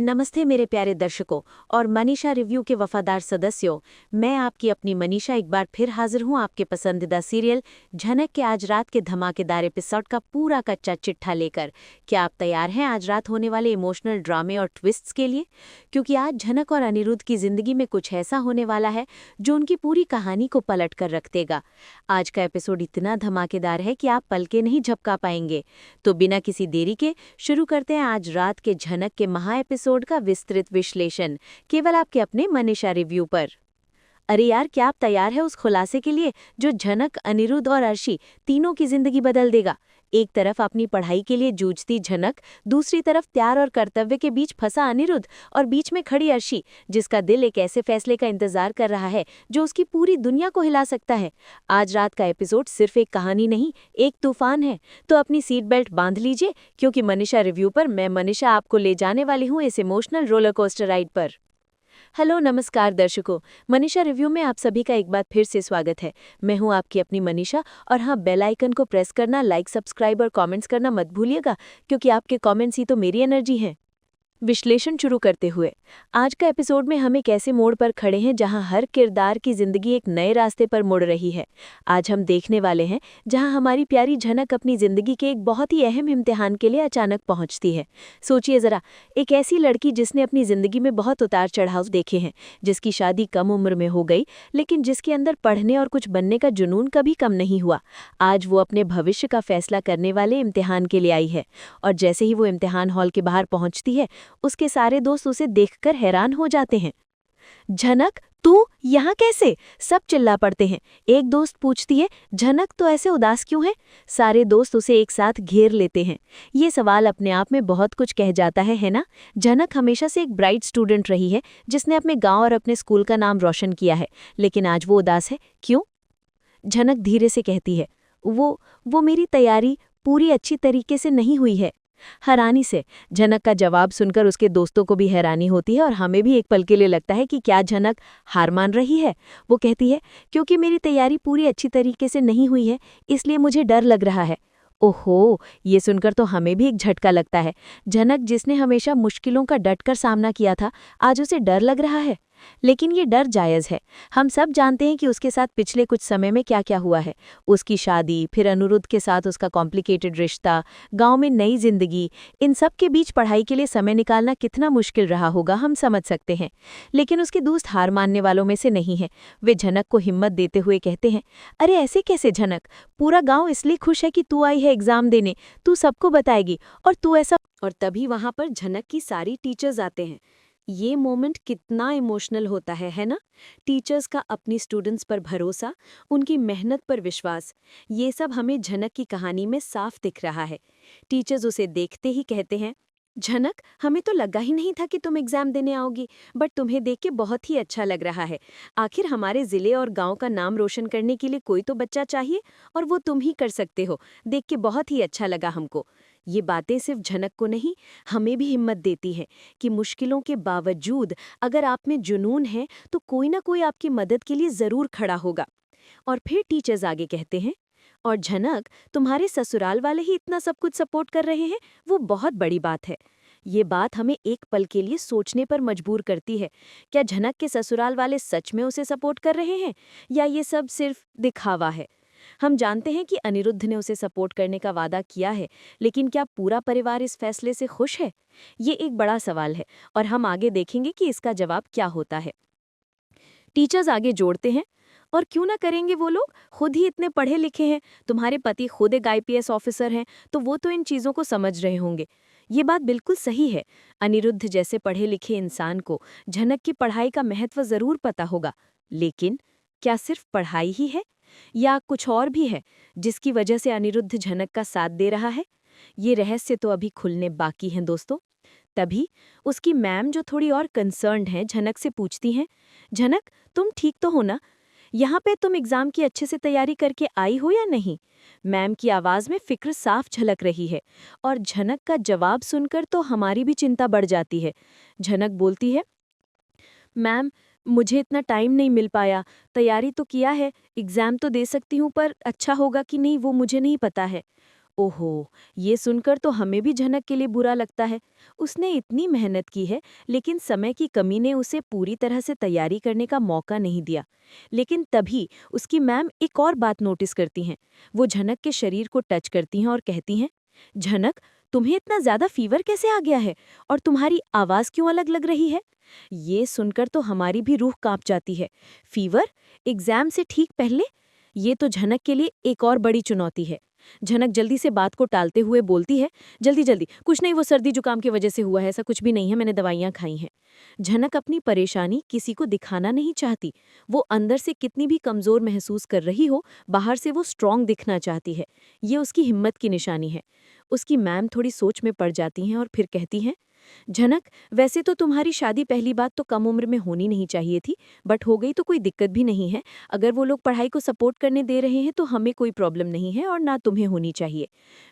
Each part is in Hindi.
नमस्ते मेरे प्यारे दर्शकों और मनीषा रिव्यू के वफादार सदस्यों। मैं आपकी अपनी मनीषा एक बार फिर हाजिर हूं आपके पसंदीदा सीरियल झनक के आज रात के धमाकेदार एपिसोड का पूरा कच्चा चिट्ठा लेकर। क्या आप तैयार हैं आज रात होने वाले इमोशनल ड्रामे और ट्विस्ट्स के लिए? क्योंकि आज झनक और अनिरुद्ध की जिंदगी में कुछ ऐसा होने वाला है जो उनकी पूरी कहानी को पलट कर रख देगा। आज का एपिसोड इतना धमाकेदार है कि आप पलके नहीं झपका पाएंगे। तो बिना किसी देरी के शुरू करते हैं आज रात के झनक के महा एपिसोड का विस्तृत विश्लेषण, केवल आपके अपने मनीषा रिव्यू पर। अरे यार, क्या आप तैयार है उस खुलासे के लिए जो झनक, अनिरुद्ध और अर्शी तीनों की जिंदगी बदल देगा? एक तरफ अपनी पढ़ाई के लिए जूझती झनक, दूसरी तरफ प्यार और कर्तव्य के बीच फंसा अनिरुद्ध और बीच में खड़ी अर्शी, जिसका दिल एक ऐसे फैसले का इंतजार कर रहा है जो उसकी पूरी दुनिया को हिला सकता है। आज रात का एपिसोड सिर्फ एक कहानी नहीं, एक तूफान है। तो अपनी सीट बेल्ट बांध लीजिए, क्योंकि मनीषा रिव्यू पर मैं मनीषा आपको ले जाने वाली हूँ इस इमोशनल रोलर कोस्टर राइड पर। हेलो नमस्कार दर्शकों, मनीषा रिव्यू में आप सभी का एक बार फिर से स्वागत है। मैं हूं आपकी अपनी मनीषा, और हाँ, बेल आइकन को प्रेस करना, लाइक, सब्सक्राइब और कमेंट्स करना मत भूलिएगा, क्योंकि आपके कमेंट्स ही तो मेरी एनर्जी हैं। विश्लेषण शुरू करते हुए आज का एपिसोड में हम एक ऐसे मोड़ पर खड़े हैं जहां हर किरदार की जिंदगी एक नए रास्ते पर मुड़ रही है। आज हम देखने वाले हैं जहां हमारी प्यारी झनक अपनी जिंदगी के एक बहुत ही अहम इम्तिहान के लिए अचानक पहुंचती है। सोचिए जरा, एक ऐसी लड़की जिसने अपनी जिंदगी में बहुत उतार चढ़ाव देखे हैं, जिसकी शादी कम उम्र में हो गई, लेकिन जिसके अंदर पढ़ने और कुछ बनने का जुनून कभी कम नहीं हुआ। आज वो अपने भविष्य का फैसला करने वाले इम्तिहान के लिए आई है, और जैसे ही वो इम्तिहान हॉल के बाहर पहुंचती है, उसके सारे दोस्त उसे देखकर हैरान हो जाते हैं। झनक, तू यहाँ कैसे? सब चिल्ला पड़ते हैं। एक दोस्त पूछती है, झनक तो ऐसे उदास क्यों है? सारे दोस्त उसे एक साथ घेर लेते हैं। ये सवाल अपने आप में बहुत कुछ कह जाता है ना? झनक हमेशा से एक ब्राइट स्टूडेंट रही है, जिसने अपने गांव और अपने स्कूल का नाम रोशन किया है, लेकिन आज वो उदास है, क्यों? झनक धीरे से कहती है, वो मेरी तैयारी पूरी अच्छी तरीके से नहीं हुई है। हैरानी से झनक का जवाब सुनकर उसके दोस्तों को भी हैरानी होती है, और हमें भी एक पल के लिए लगता है कि क्या झनक हार मान रही है। वो कहती है, क्योंकि मेरी तैयारी पूरी अच्छी तरीके से नहीं हुई है, इसलिए मुझे डर लग रहा है। ओहो, ये सुनकर तो हमें भी एक झटका लगता है। झनक, जिसने हमेशा मुश्किलों का डटकर सामना किया था, आज उसे डर लग रहा है। लेकिन ये डर जायज़ है। हम सब जानते हैं कि उसके साथ पिछले कुछ समय में क्या क्या हुआ है। उसकी शादी, फिर अनिरुद्ध के साथ उसका कॉम्प्लिकेटेड रिश्ता, गांव में नई जिंदगी, इन सब के बीच पढ़ाई के लिए समय निकालना कितना मुश्किल रहा होगा, हम समझ सकते हैं। लेकिन उसके दोस्त हार मानने वालों में से नहीं हैं। वे झनक को हिम्मत देते हुए कहते हैं, अरे ऐसे कैसे झनक, पूरा गाँव इसलिए खुश है कि तू आई है एग्जाम देने, तू सबको बताएगी, और तू ऐसा। और तभी वहां पर झनक की सारी टीचर्स आते हैं। ये मोमेंट कितना इमोशनल होता है ना? टीचर्स का अपनी स्टूडेंट्स पर भरोसा, उनकी मेहनत पर विश्वास, ये सब हमें झनक की कहानी में साफ दिख रहा है। टीचर्स उसे देखते ही कहते हैं, झनक, हमें तो लगा ही नहीं था कि तुम एग्जाम देने आओगी, बट तुम्हें देख के बहुत ही अच्छा लग रहा है। आखिर हमारे जिले और गांव का नाम रोशन करने के लिए कोई तो बच्चा चाहिए, और वो तुम ही कर सकते हो। देख के बहुत ही अच्छा लगा हमको। ये बातें सिर्फ झनक को नहीं, हमें भी हिम्मत देती हैं कि मुश्किलों के बावजूद अगर आप में जुनून है तो कोई ना कोई आपकी मदद के लिए जरूर खड़ा होगा। और फिर टीचर्स आगे कहते हैं, और झनक, तुम्हारे ससुराल वाले ही इतना सब कुछ सपोर्ट कर रहे हैं, वो बहुत बड़ी बात है। ये बात हमें एक पल के लिए सोचने पर मजबूर करती है। क्या झनक के ससुराल वाले सच में उसे सपोर्ट कर रहे हैं, या ये सब सिर्फ दिखावा है? हम जानते हैं कि अनिरुद्ध ने उसे सपोर्ट करने का वादा किया है, लेकिन क्या पूरा परिवार इस फैसले से खुश है? ये एक बड़ा सवाल है, और हम आगे देखेंगे कि इसका जवाब क्या होता है। टीचर्स आगे जोड़ते हैं, और क्यों ना करेंगे वो लोग, खुद ही इतने पढ़े लिखे हैं, तुम्हारे पति खुद एक आईपीएस ऑफिसर हैं, तो वो तो इन चीज़ों को समझ रहे होंगे। ये बात बिल्कुल सही है। अनिरुद्ध जैसे पढ़े लिखे इंसान को झनक की पढ़ाई का महत्व ज़रूर पता होगा, लेकिन क्या सिर्फ पढ़ाई ही है, या कुछ और भी है जिसकी वजह से अनिरुद्ध झनक का साथ दे रहा है? ये रहस्य तो अभी खुलने बाकी हैं दोस्तों। तभी उसकी मैम, जो थोड़ी और कंसर्न्ड हैं, झनक से पूछती हैं, झनक, तुम ठीक तो हो ना? यहाँ पे तुम एग्जाम की अच्छे से तैयारी करके आई हो या नहीं? मैम की आवाज़ में फिक्र साफ झलक रही है, और झनक का जवाब सुनकर तो हमारी भी चिंता बढ़ जाती है। झनक बोलती है, मैम, मुझे इतना टाइम नहीं मिल पाया। तैयारी तो किया है, एग्ज़ाम तो दे सकती हूँ, पर अच्छा होगा कि नहीं वो मुझे नहीं पता है। ओहो, ये सुनकर तो हमें भी झनक के लिए बुरा लगता है। उसने इतनी मेहनत की है, लेकिन समय की कमी ने उसे पूरी तरह से तैयारी करने का मौका नहीं दिया। लेकिन तभी उसकी मैम एक और बात नोटिस करती हैं। वो झनक के शरीर को टच करती हैं और कहती हैं, झनक, तुम्हें इतना ज्यादा फीवर कैसे आ गया है? और तुम्हारी आवाज क्यों अलग लग रही है? ये सुनकर तो हमारी भी रूह कांप जाती है। फीवर? एग्जाम से ठीक पहले? ये तो झनक के लिए एक और बड़ी चुनौती है। झनक जल्दी से बात को टालते हुए बोलती है, जल्दी जल्दी, कुछ नहीं, वो सर्दी जुकाम की वजह से हुआ है, ऐसा कुछ भी नहीं है, मैंने दवाइयाँ खाई हैं। झनक अपनी परेशानी किसी को दिखाना नहीं चाहती। वो अंदर से कितनी भी कमजोर महसूस कर रही हो, बाहर से वो स्ट्रांग दिखना चाहती है। ये उसकी हिम्मत की निशानी है। उसकी मैम थोड़ी सोच में पड़ जाती हैं और फिर कहती हैं, झनक, वैसे तो तुम्हारी शादी पहली बात तो कम उम्र में होनी नहीं चाहिए थी, बट हो गई तो कोई दिक्कत भी नहीं है। अगर वो लोग पढ़ाई को सपोर्ट करने दे रहे हैं तो हमें कोई प्रॉब्लम नहीं है और ना तुम्हें होनी चाहिए।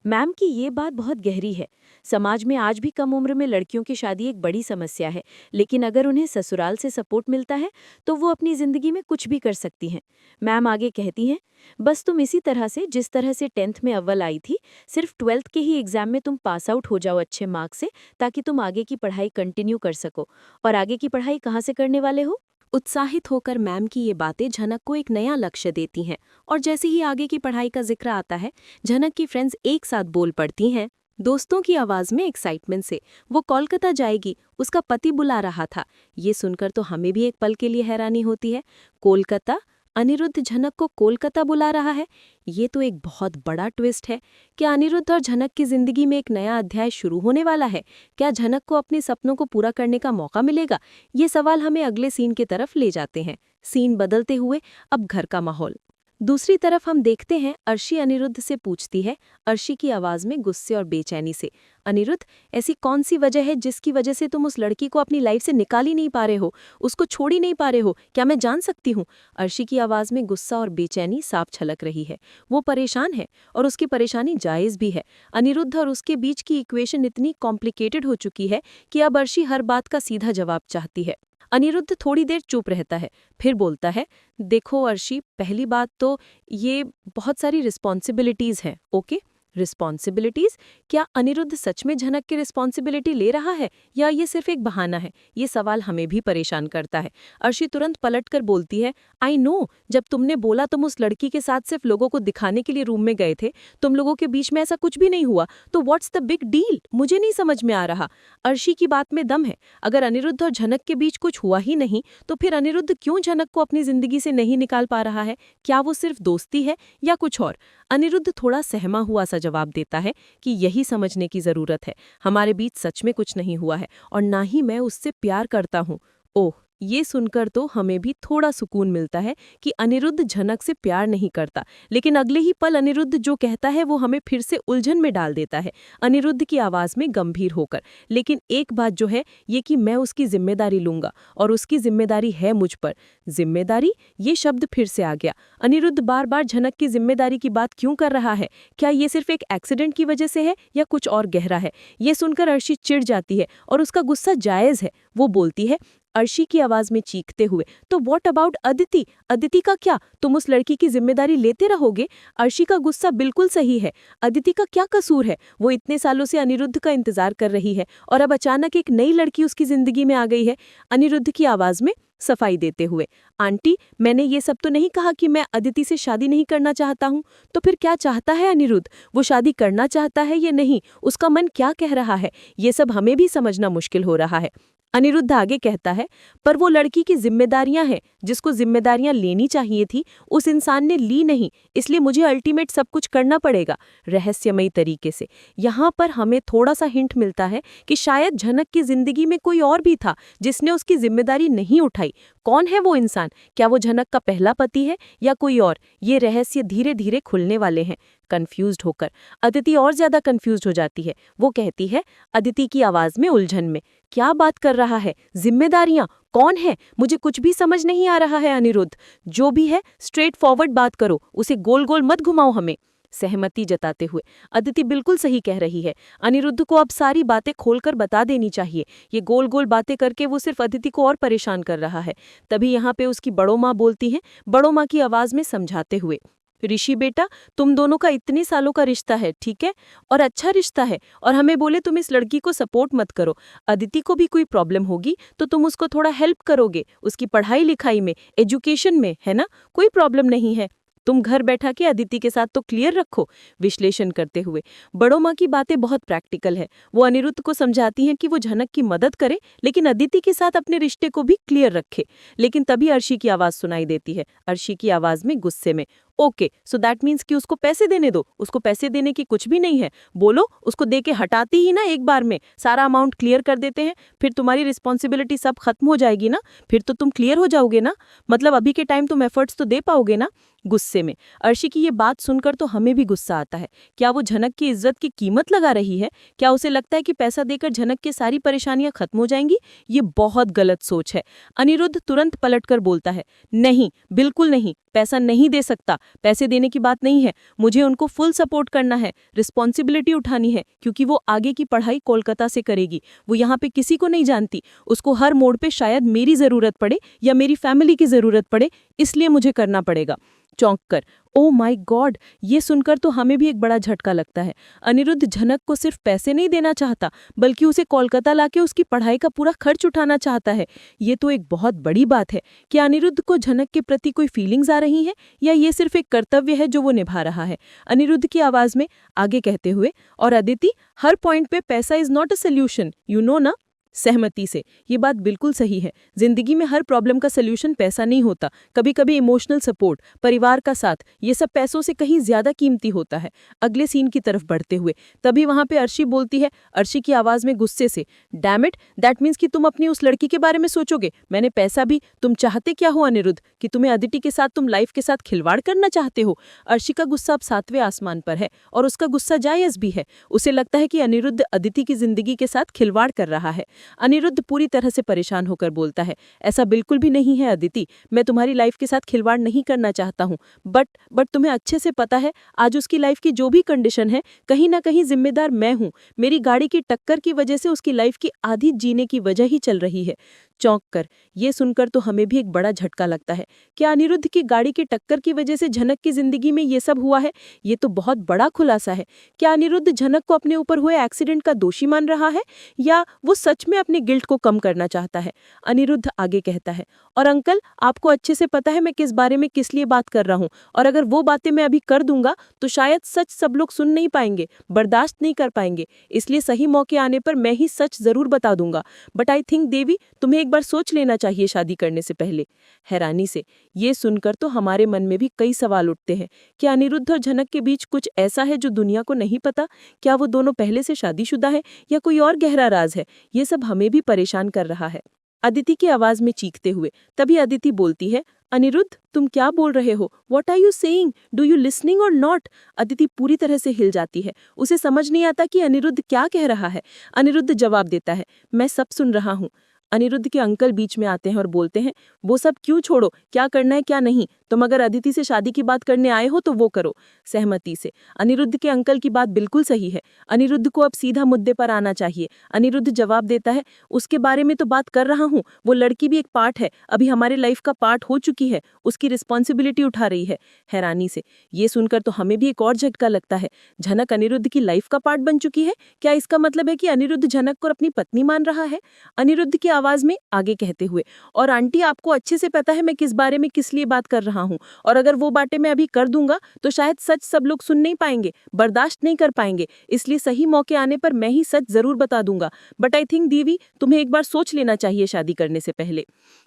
मैम की ये बात बहुत गहरी है। समाज में आज भी कम उम्र में लड़कियों की शादी एक बड़ी समस्या है, लेकिन अगर उन्हें ससुराल से सपोर्ट मिलता है तो वो अपनी जिंदगी में कुछ भी कर सकती हैं। मैम आगे कहती हैं, बस तुम इसी तरह से, जिस तरह से 10th में अव्वल आई थी, सिर्फ 12th के ही एग्जाम में तुम पास आउट हो जाओ अच्छे मार्क्स से, ताकि तुम आगे की पढ़ाई कंटिन्यू कर सको। और आगे की पढ़ाई कहाँ से करने वाले हो? उत्साहित होकर मैम की ये बातें झनक को एक नया लक्ष्य देती हैं, और जैसे ही आगे की पढ़ाई का जिक्र आता है, झनक की फ्रेंड्स एक साथ बोल पड़ती हैं। दोस्तों की आवाज में एक्साइटमेंट से वो कोलकाता जाएगी, उसका पति बुला रहा था। ये सुनकर तो हमें भी एक पल के लिए हैरानी होती है। कोलकाता? अनिरुद्ध झनक को कोलकाता बुला रहा है? ये तो एक बहुत बड़ा ट्विस्ट है। क्या अनिरुद्ध और झनक की जिंदगी में एक नया अध्याय शुरू होने वाला है? क्या झनक को अपने सपनों को पूरा करने का मौका मिलेगा? ये सवाल हमें अगले सीन की तरफ ले जाते हैं। सीन बदलते हुए अब घर का माहौल। दूसरी तरफ हम देखते हैं अर्शी अनिरुद्ध से पूछती है, अर्शी की आवाज में गुस्से और बेचैनी से, अनिरुद्ध, ऐसी कौन सी वजह है जिसकी वजह से तुम उस लड़की को अपनी लाइफ से निकाल ही नहीं पा रहे हो, उसको छोड़ ही नहीं पा रहे हो? क्या मैं जान सकती हूँ? अर्शी की आवाज में गुस्सा और बेचैनी साफ छलक रही है। वो परेशान है और उसकी परेशानी जायज भी है। अनिरुद्ध और उसके बीच की इक्वेशन इतनी कॉम्प्लिकेटेड हो चुकी है कि अब अर्शी हर बात का सीधा जवाब चाहती है। अनिरुद्ध थोड़ी देर चुप रहता है, फिर बोलता है, देखो अर्शी, पहली बात तो ये बहुत सारी रिस्पॉन्सिबिलिटीज हैं, ओके? रिस्पॉन्सिबिलिटीज? क्या अनिरुद्ध सच में झनक की रिस्पॉन्सिबिलिटी ले रहा है या ये सिर्फ एक बहाना है? ये सवाल हमें भी परेशान करता है। अर्शी तुरंत पलटकर बोलती है, आई नो, जब तुमने बोला तुम उस लड़की के साथ सिर्फ लोगों को दिखाने के लिए रूम में गए थे, तुम लोगों के बीच में ऐसा कुछ भी नहीं हुआ, तो व्हाट्स द बिग डील? मुझे नहीं समझ में आ रहा। अर्शी की बात में दम है। अगर अनिरुद्ध और झनक के बीच कुछ हुआ ही नहीं, तो फिर अनिरुद्ध क्यों झनक को अपनी जिंदगी से नहीं निकाल पा रहा है? क्या वो सिर्फ दोस्ती है या कुछ और? अनिरुद्ध थोड़ा सहमा हुआ सा जवाब देता है कि यही समझने की जरूरत है। हमारे बीच सच में कुछ नहीं हुआ है और ना ही मैं उससे प्यार करता हूँ। ओह, ये सुनकर तो हमें भी थोड़ा सुकून मिलता है कि अनिरुद्ध झनक से प्यार नहीं करता, लेकिन अगले ही पल अनिरुद्ध जो कहता है वो हमें फिर से उलझन में डाल देता है। अनिरुद्ध की आवाज में गंभीर होकर, लेकिन एक बात जो है ये कि मैं उसकी जिम्मेदारी लूंगा और उसकी जिम्मेदारी है मुझ पर। जिम्मेदारी? ये शब्द फिर से आ गया। अनिरुद्ध बार बार झनक की जिम्मेदारी की बात क्यों कर रहा है? क्या ये सिर्फ एक एक्सीडेंट की वजह से है या कुछ और गहरा है? ये सुनकर अर्शी चिढ़ जाती है और उसका गुस्सा जायज है। वो बोलती है, अर्शी की आवाज में चीखते हुए, तो व्हाट अबाउट अदिति? अदिति का क्या? तुम उस लड़की की जिम्मेदारी लेते रहोगे? अर्शी का गुस्सा बिल्कुल सही है। अदिति का क्या कसूर है? वो इतने सालों से अनिरुद्ध का इंतजार कर रही है और अब अचानक एक नई लड़की उसकी जिंदगी में आ गई है। अनिरुद्ध की आवाज में सफाई देते हुए, आंटी, मैंने ये सब तो नहीं कहा कि मैं अदिति से शादी नहीं करना चाहता हूँ। तो फिर क्या चाहता है अनिरुद्ध? वो शादी करना चाहता है या नहीं? उसका मन क्या कह रहा है? ये सब हमें भी समझना मुश्किल हो रहा है। अनिरुद्ध आगे कहता है, पर वो लड़की की जिम्मेदारियां हैं, जिसको जिम्मेदारियां लेनी चाहिए थी उस इंसान ने ली नहीं, इसलिए मुझे अल्टीमेट सब कुछ करना पड़ेगा, रहस्यमयी तरीके से। यहाँ पर हमें थोड़ा सा हिंट मिलता है कि शायद झनक की जिंदगी में कोई और भी था जिसने उसकी जिम्मेदारी नहीं उठाई। कौन है वो इंसान? क्या वो झनक का पहला पति है या कोई और? ये रहस्य धीरे धीरे खुलने वाले हैं। कंफ्यूज्ड होकर अदिति और ज्यादा कंफ्यूज्ड हो जाती है। वो कहती है, अदिति की आवाज में उलझन में, क्या बात कर रहा है? जिम्मेदारियां? कौन है? मुझे कुछ भी समझ नहीं आ रहा है अनिरुद्ध। जो भी है स्ट्रेट फॉरवर्ड बात करो, उसे गोल गोल मत घुमाओ हमें। सहमति जताते हुए, अदिति बिल्कुल सही कह रही है। अनिरुद्ध को अब सारी बातें खोलकर बता देनी चाहिए। ये गोल गोल बातें करके वो सिर्फ अदिति को और परेशान कर रहा है। तभी यहाँ पे उसकी बड़ो माँ बोलती हैं, बड़ो माँ की आवाज में समझाते हुए, ऋषि बेटा, तुम दोनों का इतने सालों का रिश्ता है, ठीक है, और अच्छा रिश्ता है, और हमें बोले तुम इस लड़की को सपोर्ट मत करो। अदिति को भी कोई प्रॉब्लम होगी तो तुम उसको थोड़ा हेल्प करोगे, उसकी पढ़ाई लिखाई में, एजुकेशन में, है ना? कोई प्रॉब्लम नहीं है। तुम घर बैठा के अदिति के साथ तो क्लियर रखो। विश्लेषण करते हुए बड़ों माँ की बातें बहुत प्रैक्टिकल है। वो अनिरुद्ध को समझाती हैं कि वो झनक की मदद करे, लेकिन अदिति के साथ अपने रिश्ते को भी क्लियर रखे। लेकिन तभी अर्शी की आवाज सुनाई देती है, अर्शी की आवाज में गुस्से में। ओके, सो दैट मीन्स कि उसको पैसे देने दो। उसको पैसे देने की कुछ भी नहीं है, बोलो उसको दे के हटाती ही ना, एक बार में सारा अमाउंट क्लियर कर देते हैं, फिर तुम्हारी रिस्पॉन्सिबिलिटी सब खत्म हो जाएगी ना, फिर तो तुम क्लियर हो जाओगे ना, मतलब अभी के टाइम तुम एफर्ट्स तो दे पाओगे ना। गुस्से में अर्शी की ये बात सुनकर तो हमें भी गुस्सा आता है। क्या वो झनक की इज्जत की कीमत लगा रही है? क्या उसे लगता है कि पैसा देकर झनक की सारी परेशानियां खत्म हो जाएंगी? ये बहुत गलत सोच है। अनिरुद्ध तुरंत पलटकर बोलता है, नहीं, बिल्कुल नहीं, पैसा नहीं दे सकता, पैसे देने की बात नहीं है, मुझे उनको फुल सपोर्ट करना है, रिस्पॉन्सिबिलिटी उठानी है, क्योंकि वो आगे की पढ़ाई कोलकाता से करेगी, वो यहाँ पे किसी को नहीं जानती, उसको हर मोड़ पे शायद मेरी जरूरत पड़े या मेरी फैमिली की जरूरत पड़े, इसलिए मुझे करना पड़ेगा। चौंक कर, ओ माय गॉड, ये सुनकर तो हमें भी एक बड़ा झटका लगता है। अनिरुद्ध झनक को सिर्फ पैसे नहीं देना चाहता, बल्कि उसे कोलकाता लाके उसकी पढ़ाई का पूरा खर्च उठाना चाहता है। ये तो एक बहुत बड़ी बात है। क्या अनिरुद्ध को झनक के प्रति कोई फीलिंग्स आ रही हैं, या ये सिर्फ एक कर्तव्य है जो वो निभा रहा है? अनिरुद्ध की आवाज में आगे कहते हुए, और अदिति, हर पॉइंट पे पैसा is not a solution, you know ना। सहमति से, ये बात बिल्कुल सही है। जिंदगी में हर प्रॉब्लम का सल्यूशन पैसा नहीं होता। कभी कभी इमोशनल सपोर्ट, परिवार का साथ, ये सब पैसों से कहीं ज्यादा कीमती होता है। अगले सीन की तरफ बढ़ते हुए तभी वहां पे अर्शी बोलती है, अर्शी की आवाज में गुस्से से, डैम इट, दैट मीन्स कि तुम अपनी उस लड़की के बारे में सोचोगे, मैंने पैसा भी, तुम चाहते क्या हो अनिरुद्ध, कि तुम्हें अदिति के साथ, तुम लाइफ के साथ खिलवाड़ करना चाहते हो? अर्शी का गुस्सा अब 7वें आसमान पर है, और उसका गुस्सा जायज भी है। उसे लगता है कि अनिरुद्ध अदिति की जिंदगी के साथ खिलवाड़ कर रहा है। अनिरुद्ध पूरी तरह से परेशान होकर बोलता है, ऐसा बिल्कुल भी नहीं है अदिति, मैं तुम्हारी लाइफ के साथ खिलवाड़ नहीं करना चाहता हूँ, बट तुम्हें अच्छे से पता है आज उसकी लाइफ की जो भी कंडीशन है, कहीं ना कहीं जिम्मेदार मैं हूँ। मेरी गाड़ी की टक्कर की वजह से उसकी लाइफ की आधी जीने की वजह ही चल रही है। चौंक कर ये सुनकर तो हमें भी एक बड़ा झटका लगता है। क्या अनिरुद्ध की गाड़ी की टक्कर की वजह से झनक की जिंदगी में ये सब हुआ है? ये तो बहुत बड़ा खुलासा है। क्या अनिरुद्ध झनक को अपने ऊपर हुए एक्सीडेंट का दोषी मान रहा है, या वो सच में अपने गिल्ट को कम करना चाहता है? अनिरुद्ध आगे कहता है, और अंकल, आपको अच्छे से पता है मैं किस बारे में किस लिए बात कर रहा हूँ, और अगर वो बातें मैं अभी कर दूंगा तो शायद सच सब लोग सुन नहीं पाएंगे, बर्दाश्त नहीं कर पाएंगे, इसलिए सही मौके आने पर मैं ही सच जरूर बता दूंगा। बट आई थिंक देवी, तुम्हें एक बार सोच लेना चाहिए शादी करने से पहले। हैरानी से ये सुनकर तो हमारे मन में भी कई सवाल उठते हैं। क्या अनिरुद्ध और झनक के बीच कुछ ऐसा है जो दुनिया को नहीं पता? क्या वो दोनों पहले से शादीशुदा है, या कोई और गहरा राज है? ये सब हमें भी परेशान कर रहा है। अदिति की आवाज में चीखते हुए तभी अदिति बोलती है, अनिरुद्ध, तुम क्या बोल रहे हो? What are you saying? Do you listening और नॉट? अदिति पूरी तरह से हिल जाती है। उसे समझ नहीं आता कि अनिरुद्ध क्या कह रहा है। अनिरुद्ध जवाब देता है, मैं सब सुन रहा हूँ। अनिरुद्ध के अंकल बीच में आते हैं और बोलते हैं, वो सब क्यों छोड़ो, क्या करना है क्या नहीं, तुम अगर अदिति से शादी की बात करने आए हो तो वो करो। सहमति से अनिरुद्ध के अंकल की बात बिल्कुल सही है। अनिरुद्ध को अब सीधा मुद्दे पर आना चाहिए। अनिरुद्ध जवाब देता है, उसके बारे में तो बात कर रहा हूँ, वो लड़की भी एक पार्ट है, अभी हमारे लाइफ का पार्ट हो चुकी है, उसकी रिस्पॉन्सिबिलिटी उठा रही है। हैरानी से ये सुनकर तो हमें भी एक और झटका लगता है। झनक अनिरुद्ध की लाइफ का पार्ट बन चुकी है? क्या इसका मतलब है कि अनिरुद्ध झनक को अपनी पत्नी मान रहा है? अनिरुद्ध की आवाज में आगे कहते हुए, और आंटी, आपको अच्छे से पता है मैं किस बारे में किस लिए बात कर रहा हूँ, और अगर वो बातें मैं अभी कर दूंगा तो शायद सच सब लोग सुन नहीं पाएंगे, बर्दाश्त नहीं कर पाएंगे, इसलिए सही मौके आने पर मैं ही सच जरूर बता दूंगा। बट आई थिंक देवी, तुम्हें एक बार सोच लेना चाहिए शादी करने से पहले।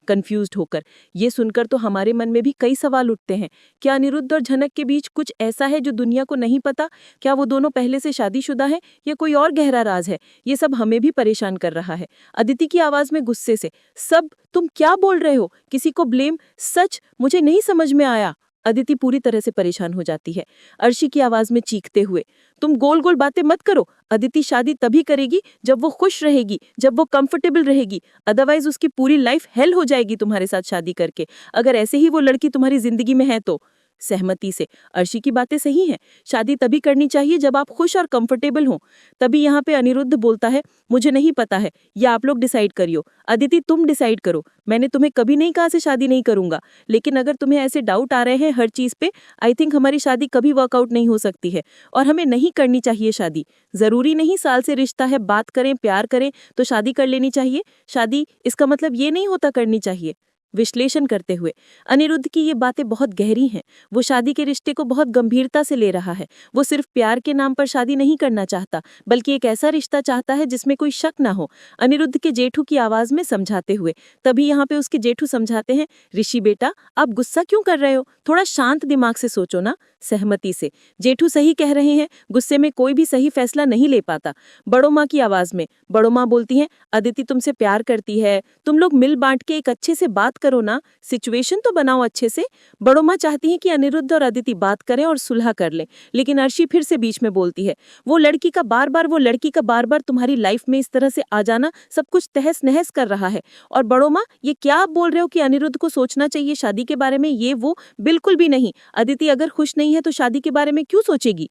कंफ्यूज्ड होकर ये सुनकर तो हमारे मन में भी कई सवाल उठते हैं। क्या अनिरुद्ध और झनक के बीच कुछ ऐसा है जो दुनिया को नहीं पता? क्या वो दोनों पहले से शादीशुदा हैं, या कोई और गहरा राज है? ये सब हमें भी परेशान कर रहा है। अदिति की आवाज में गुस्से से, सब, तुम क्या बोल रहे हो? किसी को ब्लेम? सच मुझे नहीं समझ में आया। अदिति पूरी तरह से परेशान हो जाती है। अर्शी की आवाज में चीखते हुए, तुम गोल गोल बातें मत करो। अदिति शादी तभी करेगी जब वो खुश रहेगी, जब वो कंफर्टेबल रहेगी, अदरवाइज उसकी पूरी लाइफ हेल हो जाएगी तुम्हारे साथ शादी करके, अगर ऐसे ही वो लड़की तुम्हारी जिंदगी में है तो। सहमति से। अर्शी की बातें सही हैं। शादी तभी करनी चाहिए जब आप खुश और कंफर्टेबल हों। तभी यहाँ पे अनिरुद्ध बोलता है, मुझे नहीं पता है, या आप लोग डिसाइड करियो। अदिति, तुम डिसाइड करो। मैंने तुम्हें कभी नहीं कहा से शादी नहीं करूंगा, लेकिन अगर तुम्हें ऐसे डाउट आ रहे हैं हर चीज पे, आई थिंक हमारी शादी कभी वर्कआउट नहीं हो सकती है और हमें नहीं करनी चाहिए शादी। जरूरी नहीं साल से रिश्ता है, बात करें, प्यार करें तो शादी कर लेनी चाहिए। शादी इसका मतलब ये नहीं होता करनी चाहिए। विश्लेषण करते हुए, अनिरुद्ध की ये बातें बहुत गहरी हैं। वो शादी के रिश्ते को बहुत गंभीरता से ले रहा है। वो सिर्फ प्यार के नाम पर शादी नहीं करना चाहता, बल्कि एक ऐसा रिश्ता चाहता है जिसमें कोई शक ना हो। अनिरुद्ध के जेठू की आवाज में समझाते हुए, तभी यहाँ पे उसके जेठू समझाते हैं, ऋषि बेटा, आप गुस्सा क्यों कर रहे हो? थोड़ा शांत दिमाग से सोचो ना। सहमति से, जेठू सही कह रहे हैं, गुस्से में कोई भी सही फैसला नहीं ले पाता। बड़ो माँ की आवाज में बड़ो माँ बोलती हैं, अदिति तुमसे प्यार करती है, तुम लोग मिल बांट के एक अच्छे से बात करो ना, सिचुएशन तो बनाओ अच्छे से। बड़ो माँ चाहती है कि अनिरुद्ध और अदिति बात करें और सुलह कर लें, लेकिन अर्शी फिर से बीच में बोलती है, वो लड़की का बार बार तुम्हारी लाइफ में इस तरह से आ जाना सब कुछ तहस नहस कर रहा है। और बड़ो माँ, ये क्या आप बोल रहे हो कि अनिरुद्ध को सोचना चाहिए शादी के बारे में? ये वो बिल्कुल भी नहीं। अदिति अगर खुश नहीं है तो शादी के बारे में क्यों सोचेगी?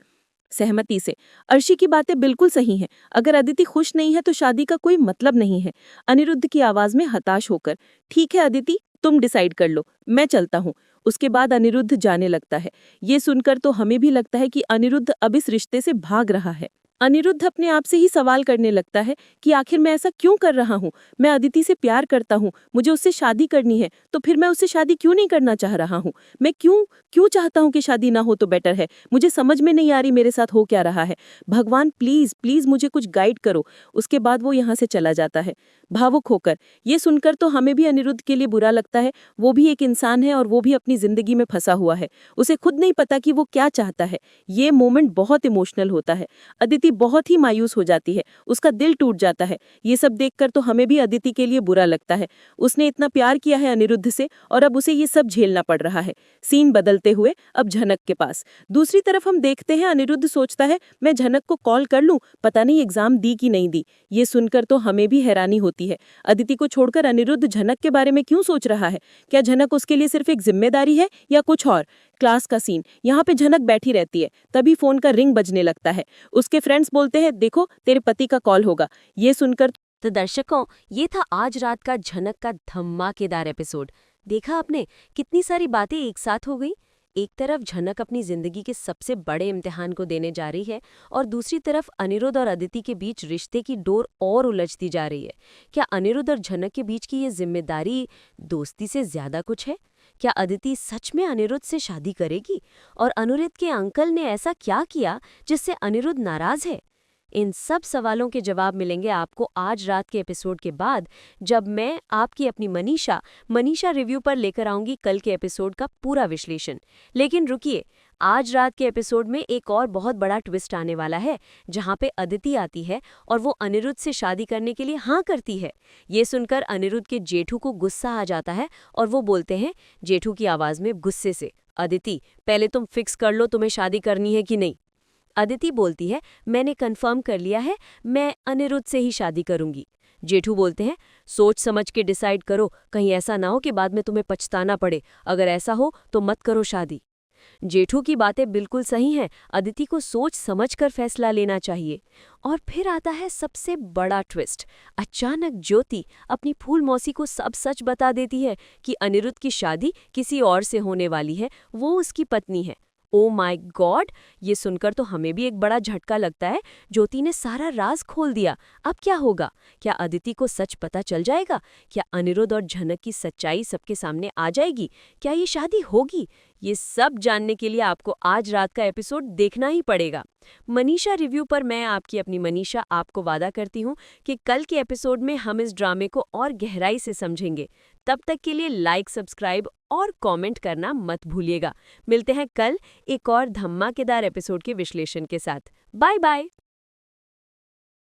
सहमति से, अर्शी की बातें बिल्कुल सही हैं। अगर अदिति खुश नहीं है तो शादी का कोई मतलब नहीं है। अनिरुद्ध की आवाज में हताश होकर, ठीक है अदिति, तुम डिसाइड कर लो, मैं चलता हूँ। उसके बाद अनिरुद्ध जाने लगता है। ये सुनकर तो हमें भी लगता है कि अनिरुद्ध अब इस रिश्ते से भाग रहा है। अनिरुद्ध अपने आप से ही सवाल करने लगता है कि आखिर मैं ऐसा क्यों कर रहा हूँ? मैं अदिति से प्यार करता हूँ, मुझे उससे शादी करनी है, तो फिर मैं उससे शादी क्यों नहीं करना चाह रहा हूँ? मैं क्यों चाहता हूँ कि शादी ना हो तो बेटर है? मुझे समझ में नहीं आ रही मेरे साथ हो क्या रहा है। भगवान प्लीज प्लीज मुझे कुछ गाइड करो। उसके बाद वो यहाँ से चला जाता है भावुक होकर। ये सुनकर तो हमें भी अनिरुद्ध के लिए बुरा लगता है। वो भी एक इंसान है और वो भी अपनी जिंदगी में फंसा हुआ है। उसे खुद नहीं पता कि वो क्या चाहता है। ये मोमेंट बहुत इमोशनल होता है। अदिति बहुत ही मायूस हो जाती है, उसका दिल टूट जाता है। ये सब देखकर तो हमें भी अदिति के लिए बुरा लगता है। उसने इतना प्यार किया है अनिरुद्ध से और अब उसे ये सब झेलना पड़ रहा है। सीन बदलते हुए अब झनक के पास। दूसरी तरफ हम देखते हैं अनिरुद्ध सोचता है, मैं झनक को कॉल कर लूं, पता नहीं एग्जाम दी कि नहीं दी। ये सुनकर तो हमें भी हैरानी होती है। अदिति को छोड़कर अनिरुद्ध झनक के बारे में क्यों सोच रहा है? क्या झनक उसके लिए सिर्फ एक जिम्मेदारी है या कुछ और? क्लास का सीन, यहाँ पे झनक बैठी रहती है, तभी फोन का रिंग बजने लगता है। उसके फ्रेंड्स बोलते हैं, देखो तेरे पति का कॉल होगा। ये सुनकर तो दर्शकों, ये था आज रात का झनक का धमाकेदार एपिसोड। देखा आपने, कितनी सारी बातें एक साथ हो गई। एक तरफ झनक अपनी जिंदगी के सबसे बड़े इम्तिहान को देने जा रही है और दूसरी तरफ अनिरुद्ध और अदिति के बीच रिश्ते की डोर और उलझती जा रही है। क्या अनिरुद्ध और झनक के बीच की ये जिम्मेदारी दोस्ती से ज्यादा कुछ है? क्या अदिति सच में अनिरुद्ध से शादी करेगी? और अनिरुद्ध के अंकल ने ऐसा क्या किया जिससे अनिरुद्ध नाराज है? इन सब सवालों के जवाब मिलेंगे आपको आज रात के एपिसोड के बाद, जब मैं आपकी अपनी मनीषा रिव्यू पर लेकर आऊंगी कल के एपिसोड का पूरा विश्लेषण। लेकिन रुकिए, आज रात के एपिसोड में एक और बहुत बड़ा ट्विस्ट आने वाला है, जहां पे अदिति आती है और वो अनिरुद्ध से शादी करने के लिए हाँ करती है। ये सुनकर अनिरुद्ध के जेठू को गुस्सा आ जाता है और वो बोलते हैं जेठू की आवाज में गुस्से से, अदिति पहले तुम फिक्स कर लो तुम्हें शादी करनी है कि नहीं। अदिति बोलती है, मैंने कंफर्म कर लिया है, मैं अनिरुद्ध से ही शादी करूंगी। जेठू बोलते हैं, सोच समझ के डिसाइड करो, कहीं ऐसा ना हो कि बाद में तुम्हें पछताना पड़े। अगर ऐसा हो तो मत करो शादी। जेठू की बातें बिल्कुल सही हैं, अदिति को सोच समझकर फैसला लेना चाहिए। और फिर आता है सबसे बड़ा ट्विस्ट। अचानक ज्योति अपनी फूल मौसी को सब सच बता देती है कि अनिरुद्ध की शादी किसी और से होने वाली है, वो उसकी पत्नी है। ओ माय गॉड, ये सुनकर तो हमें भी एक बड़ा झटका लगता है। ज्योति ने सारा राज खोल दिया। अब क्या होगा? क्या अदिति को सच पता चल जाएगा? क्या अनिरुद्ध और झनक की सच्चाई सबके सामने आ जाएगी? क्या ये शादी होगी? ये सब जानने के लिए आपको आज रात का एपिसोड देखना ही पड़ेगा। मनीषा रिव्यू पर मैं आपकी अपनी मनीषा आपको वादा करती हूँ कि कल के एपिसोड में हम इस ड्रामे को और गहराई से समझेंगे। तब तक के लिए लाइक, सब्सक्राइब और कमेंट करना मत भूलिएगा। मिलते हैं कल एक और धमाकेदार एपिसोड के विश्लेषण के साथ। Bye bye.